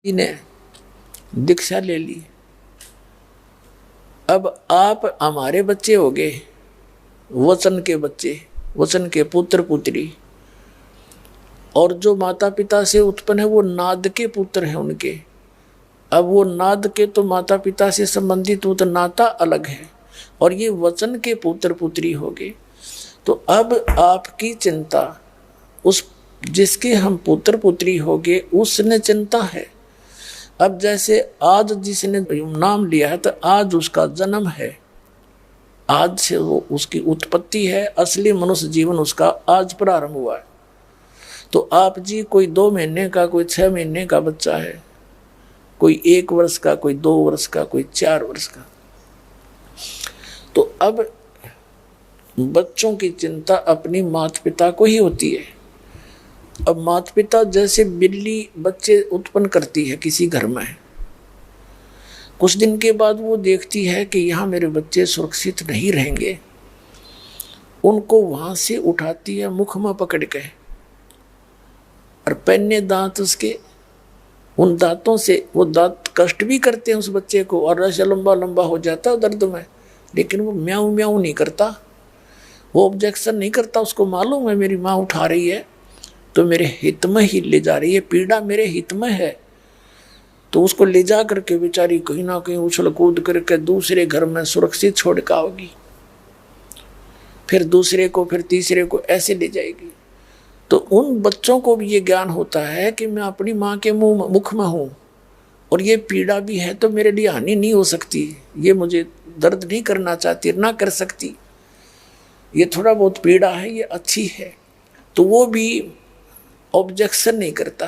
ने दीक्षा ले ली। अब आप हमारे बच्चे हो गए, वचन के बच्चे, वचन के पुत्र पुत्री, और जो माता पिता से उत्पन्न है वो नाद के पुत्र हैं उनके। अब वो नाद के तो माता पिता से संबंधित वो तो नाता अलग है, और ये वचन के पुत्र पुत्री हो गए। तो अब आपकी चिंता उस जिसके हम पुत्र पुत्री हो गए उसने चिंता है। अब जैसे आज जिसने नाम लिया है तो आज उसका जन्म है, आज से वो उसकी उत्पत्ति है, असली मनुष्य जीवन उसका आज प्रारंभ हुआ है। तो आप जी कोई 2 महीने का, कोई 6 महीने का बच्चा है, कोई 1 वर्ष का, कोई 2 वर्ष का, कोई 4 वर्ष का। तो अब बच्चों की चिंता अपनी माता पिता को ही होती है। अब माता पिता जैसे बिल्ली बच्चे उत्पन्न करती है किसी घर में, कुछ दिन के बाद वो देखती है कि यहाँ मेरे बच्चे सुरक्षित नहीं रहेंगे, उनको वहां से उठाती है मुख में पकड़ के, और पहने दांत उसके, उन दांतों से वो दांत कष्ट भी करते हैं उस बच्चे को, और ऐसा लंबा लंबा हो जाता है दर्द में, लेकिन वो म्याऊं म्याऊं नहीं करता, वो ऑब्जेक्शन नहीं करता। उसको मालूम है मेरी माँ उठा रही है तो मेरे हित में ही ले जा रही है, पीड़ा मेरे हित में है। तो उसको ले जा करके बेचारी कहीं ना कहीं उछल कूद करके दूसरे घर में सुरक्षित छोड़ के आओगी, फिर दूसरे को, फिर तीसरे को, ऐसे ले जाएगी। तो उन बच्चों को भी ये ज्ञान होता है कि मैं अपनी माँ के मुख में हूँ, और ये पीड़ा भी है तो मेरे लिए हानि नहीं हो सकती, ये मुझे दर्द नहीं करना चाहती, ना कर सकती, ये थोड़ा बहुत पीड़ा है, ये अच्छी है, तो वो भी ऑब्जेक्शन नहीं करता।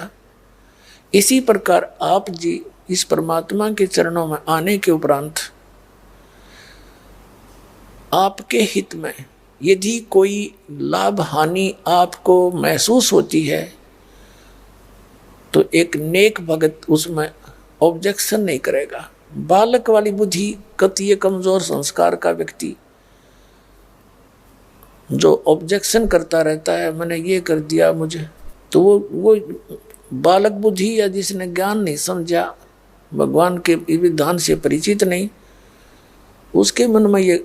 इसी प्रकार आप जी इस परमात्मा के चरणों में आने के उपरांत आपके हित में यदि कोई लाभ हानि आपको महसूस होती है तो एक नेक भगत उसमें ऑब्जेक्शन नहीं करेगा। बालक वाली बुद्धि, कतिय कमजोर संस्कार का व्यक्ति जो ऑब्जेक्शन करता रहता है, मैंने ये कर दिया मुझे, तो वो बालक बुद्धि या जिसने ज्ञान नहीं समझा, भगवान के विधान से परिचित नहीं, उसके मन में ये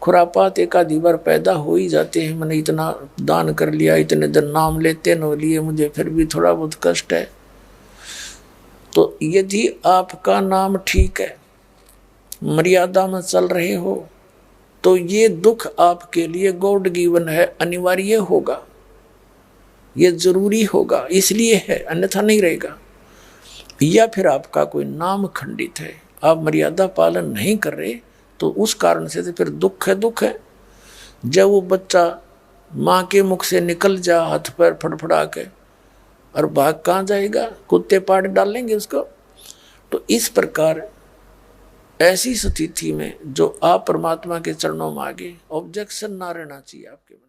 खुरापात एक आधी बार पैदा हो ही जाते हैं। मैंने इतना दान कर लिया, इतने दिन नाम लेते न लिए, मुझे फिर भी थोड़ा बहुत कष्ट है। तो यदि आपका नाम ठीक है, मर्यादा में चल रहे हो, तो ये दुख आपके लिए गॉड गिवन है, अनिवार्य होगा, ये जरूरी होगा, इसलिए है, अन्यथा नहीं रहेगा। या फिर आपका कोई नाम खंडित है, आप मर्यादा पालन नहीं कर रहे, तो उस कारण से तो फिर दुख है, दुख है। जब वो बच्चा माँ के मुख से निकल जा हाथ पैर फड़फड़ा के, और भाग कहाँ जाएगा, कुत्ते पाट डालेंगे उसको। तो इस प्रकार ऐसी स्थिति में जो आप परमात्मा के चरणों में आगे, ऑब्जेक्शन ना रहना चाहिए आपके मन में।